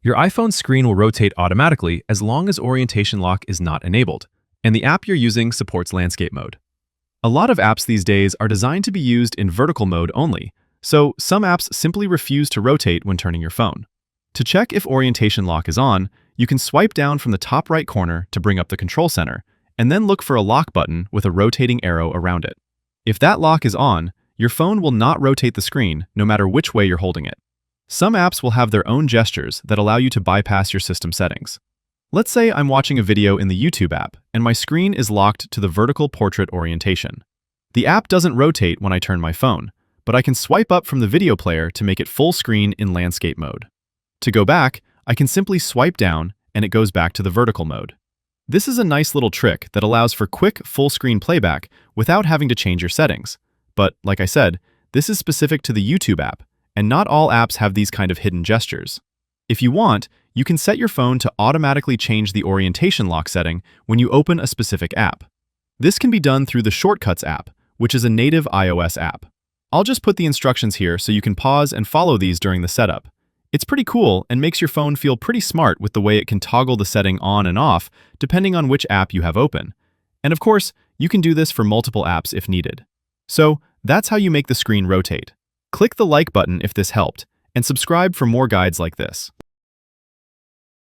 Your iPhone screen will rotate automatically as long as orientation lock is not enabled, and the app you're using supports landscape mode. A lot of apps these days are designed to be used in vertical mode only, so some apps simply refuse to rotate when turning your phone. To check if orientation lock is on, you can swipe down from the top right corner to bring up the control center, and then look for a lock button with a rotating arrow around it. If that lock is on, your phone will not rotate the screen no matter which way you're holding it. Some apps will have their own gestures that allow you to bypass your system settings. Let's say I'm watching a video in the YouTube app and my screen is locked to the vertical portrait orientation. The app doesn't rotate when I turn my phone, but I can swipe up from the video player to make it full screen in landscape mode. To go back, I can simply swipe down and it goes back to the vertical mode. This is a nice little trick that allows for quick full screen playback without having to change your settings. But like I said, this is specific to the YouTube app, and not all apps have these kind of hidden gestures. If you want, you can set your phone to automatically change the orientation lock setting when you open a specific app. This can be done through the Shortcuts app, which is a native iOS app. I'll just put the instructions here so you can pause and follow these during the setup. It's pretty cool and makes your phone feel pretty smart with the way it can toggle the setting on and off depending on which app you have open. And of course, you can do this for multiple apps if needed. So, that's how you make the screen rotate. Click the like button if this helped, and subscribe for more guides like this.